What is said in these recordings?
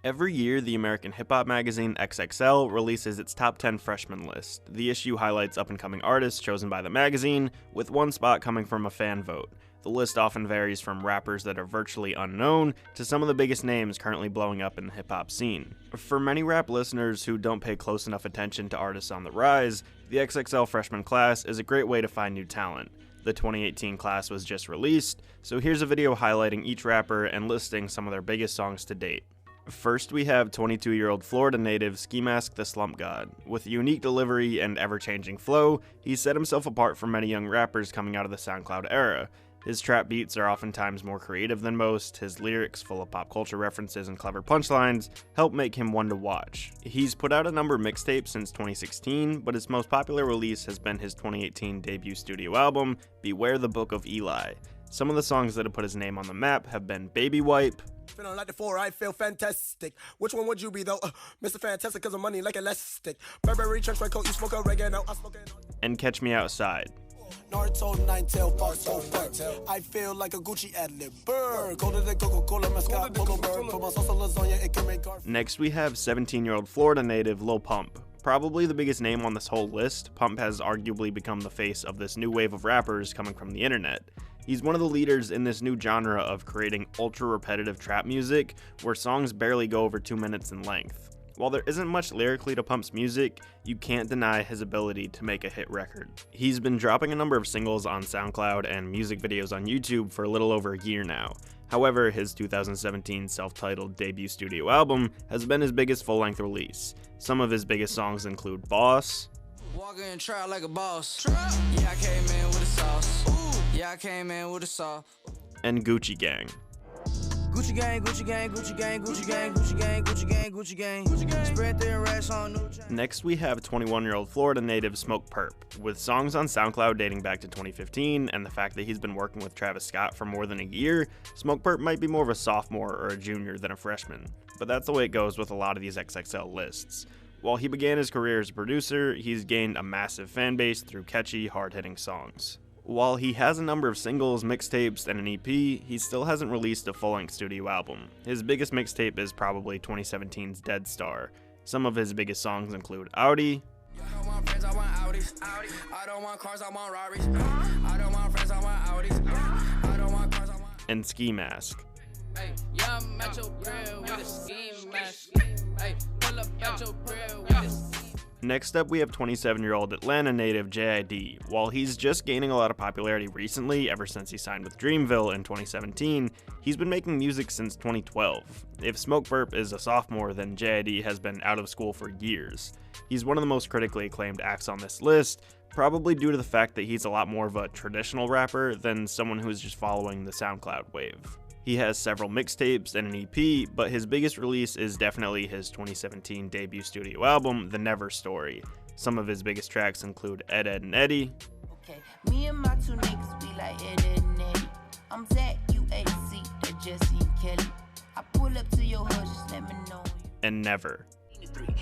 Every year, the American hip-hop magazine XXL releases its top 10 freshman list. The issue highlights up-and-coming artists chosen by the magazine, with one spot coming from a fan vote. The list often varies from rappers that are virtually unknown to some of the biggest names currently blowing up in the hip-hop scene. For many rap listeners who don't pay close enough attention to artists on the rise, the XXL Freshman Class is a great way to find new talent. The 2018 class was just released, so here's a video highlighting each rapper and listing some of their biggest songs to date. First, we have 22-year-old Florida native Mask The Slump God. With a unique delivery and ever-changing flow, he set himself apart from many young rappers coming out of the SoundCloud era. His trap beats are oftentimes more creative than most, his lyrics, full of pop culture references and clever punchlines, help make him one to watch. He's put out a number of mixtapes since 2016, but his most popular release has been his 2018 debut studio album, Beware the Book of Eli. Some of the songs that have put his name on the map have been Baby Wipe, Feeling like the four, I feel fantastic. Which one would you be though? Mr. Fantastic, cause of money like elastic. Burberry trench coat, you smoke oregano, I smoke it. and Catch Me Outside. Naruto, nine-tail, fox, I feel like a Gucci ad-lib. Bird, colder than Coca-Cola, mascot, polo bird. Put my sauce on lasagna, it can make art. Next, we have 17-year-old Florida native Lowe Pump. Probably the biggest name on this whole list, Pump has arguably become the face of this new wave of rappers coming from the internet. He's one of the leaders in this new genre of creating ultra-repetitive trap music, where songs barely go over 2 minutes in length. While there isn't much lyrically to Pump's music, you can't deny his ability to make a hit record. He's been dropping a number of singles on SoundCloud and music videos on YouTube for a little over a year now. However, his 2017 self-titled debut studio album has been his biggest full-length release. Some of his biggest songs include Boss, Walking and try like a boss. Yeah, I came in with a sauce. Yeah, I came in with a sauce. and Gucci Gang. Gucci gang, Gucci gang, Gucci gang, Gucci gang, Gucci gang, Gucci gang, Gucci gang, Gucci gang. Spread their racks on new chain. Next, we have 21-year-old Florida native Smokepurp. With songs on SoundCloud dating back to 2015 and the fact that he's been working with Travis Scott for more than a year, Smokepurp might be more of a sophomore or a junior than a freshman. But that's the way it goes with a lot of these XXL lists. While he began his career as a producer, he's gained a massive fan base through catchy, hard-hitting songs. While he has a number of singles, mixtapes, and an EP, he still hasn't released a full-length studio album. His biggest mixtape is probably 2017's Dead Star. Some of his biggest songs include Audi, I don't want friends, I want Audis. I don't want cars, I want Robbies. I don't want friends, I want Audis. I don't want cars, I want. and Ski Mask. Hey, yeah, I'm at your grill with a ski mask. Hey, pull up at your grill with a ski. Next up, we have 27-year-old Atlanta native JID. While he's just gaining a lot of popularity recently, ever since he signed with Dreamville in 2017, he's been making music since 2012. If Smokepurp is a sophomore, then JID has been out of school for years. He's one of the most critically acclaimed acts on this list, probably due to the fact that he's a lot more of a traditional rapper than someone who's just following the SoundCloud wave. He has several mixtapes and an EP, but his biggest release is definitely his 2017 debut studio album, The Never Story. Some of his biggest tracks include Ed, Ed, and Eddie, Okay, me and my two niggas, we like Ed, Ed, and Eddie. I'm Zach, you AC, they're Jesse and Kelly. I pull up to your hood, just let me know. and Never.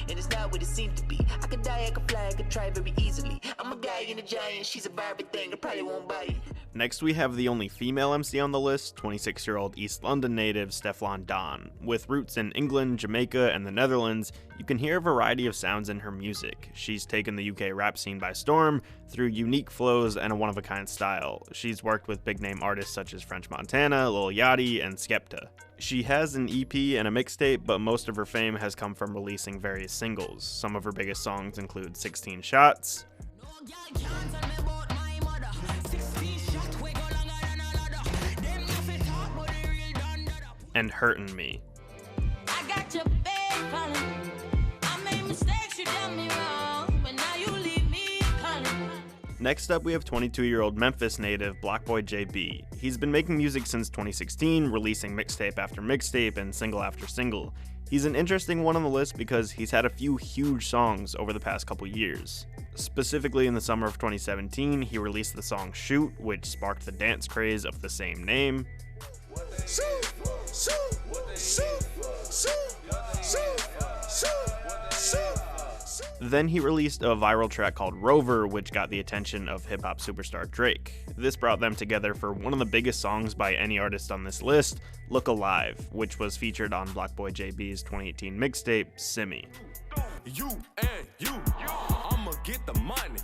And it's not what it seemed to be. I could die, I could fly, I could try very easily. I'm a guy in a giant, she's a Barbie thing, I probably won't buy it. Next, we have the only female MC on the list, 26-year-old East London native Stefan Donne. With roots in England, Jamaica, and the Netherlands, you can hear a variety of sounds in her music. She's taken the UK rap scene by storm through unique flows and a one-of-a-kind style. She's worked with big-name artists such as French Montana, Lil Yachty, and Skepta. She has an EP and a mixtape, but most of her fame has come from releasing various singles. Some of her biggest songs include 16 Shots, and Hurtin' Me. I got your bed calling. I made mistakes, you done me wrong, but now you leave me calling. Next up, we have 22-year-old Memphis native Blockboy JB. He's been making music since 2016, releasing mixtape after mixtape and single after single. He's an interesting one on the list because he's had a few huge songs over the past couple years. Specifically, in the summer of 2017, he released the song Shoot, which sparked the dance craze of the same name. Then he released a viral track called Rover, which got the attention of hip-hop superstar Drake. This brought them together for one of the biggest songs by any artist on this list, Look Alive, which was featured on Blockboy JB's 2018 mixtape, Simmy. You and you, I'ma get the money,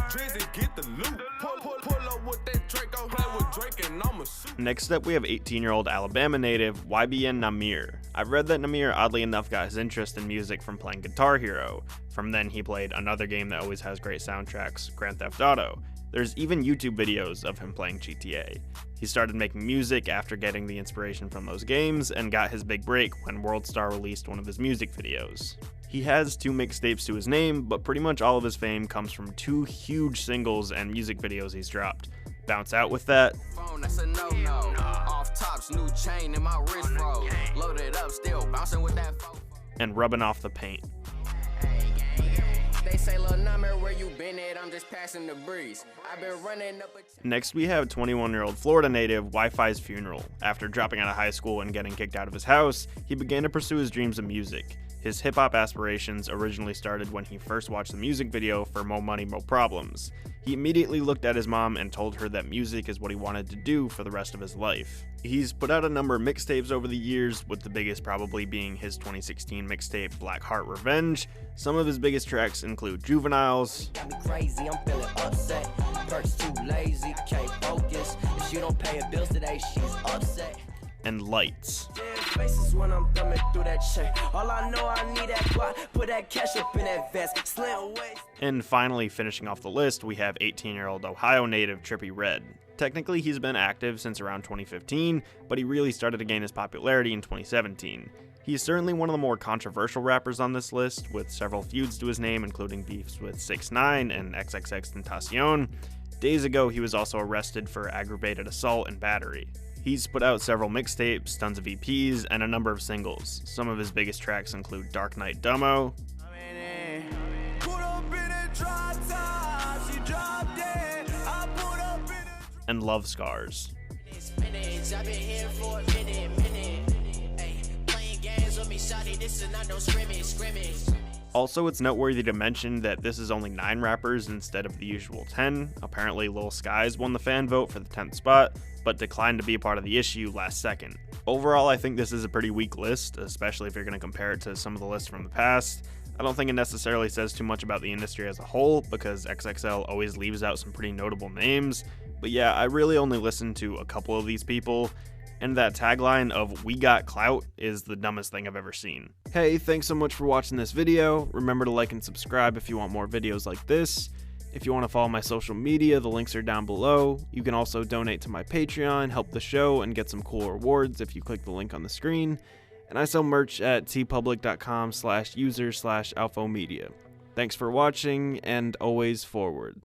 Drizzy get the loot, pull up with that Draco, play with Drake and I'ma shoot. Next up we have 18-year-old Alabama native YBN Namir. I've read that Namir oddly enough got his interest in music from playing Guitar Hero. From then he played another game that always has great soundtracks, Grand Theft Auto. There's even YouTube videos of him playing GTA. He started making music after getting the inspiration from those games and got his big break when WorldStar released one of his music videos. He has 2 mixtapes to his name, but pretty much all of his fame comes from 2 huge singles and music videos he's dropped. Bounce Out With That, Phone, that's a no-no. Off tops, new chain in my wrist roll. Loaded up, still bouncing with that phone. and Rubbing Off the Paint. They say, Lil' Number, where you been at? I'm just passing the breeze. I've been running up a... Next, we have 21-year-old Florida native Wi-Fi's Funeral. After dropping out of high school and getting kicked out of his house, he began to pursue his dreams of music. His hip-hop aspirations originally started when he first watched the music video for Mo Money, Mo Problems. He immediately looked at his mom and told her that music is what he wanted to do for the rest of his life. He's put out a number of mixtapes over the years, with the biggest probably being his 2016 mixtape Black Heart Revenge. Some of his biggest tracks include Juveniles, Got me crazy, I'm feeling upset. Perks too lazy, can't focus. If she don't pay her bills today, she's upset. and Lights. Dead faces when I'm thumbing through that check. All I know, I need that guap. Put that cash up in that vest. Slim waist. And finally, finishing off the list, we have 18-year-old Ohio native Trippy Red. Technically, he's been active since around 2015, but he really started to gain his popularity in 2017. He's certainly one of the more controversial rappers on this list, with several feuds to his name, including beefs with 6ix9ine and XXXTentacion. Days ago, he was also arrested for aggravated assault and battery. He's put out several mixtapes, tons of EPs, and a number of singles. Some of his biggest tracks include Dark Knight Domo, and Love Scars. I've been here for a minute. Ay, playing games with me, shawty, this is not no scrimmage. Also, it's noteworthy to mention that this is only 9 rappers instead of the usual 10. Apparently, Lil Skies won the fan vote for the 10th spot, but declined to be a part of the issue last second. Overall, I think this is a pretty weak list, especially if you're going to compare it to some of the lists from the past. I don't think it necessarily says too much about the industry as a whole, because XXL always leaves out some pretty notable names. But yeah, I really only listened to a couple of these people, and that tagline of "We got clout" is the dumbest thing I've ever seen. Hey, thanks so much for watching this video. Remember to like and subscribe if you want more videos like this. If you want to follow my social media, the links are down below. You can also donate to my Patreon, help the show, and get some cool rewards if you click the link on the screen. And I sell merch at tpublic.com/user/alphomedia. Thanks for watching, and always forward.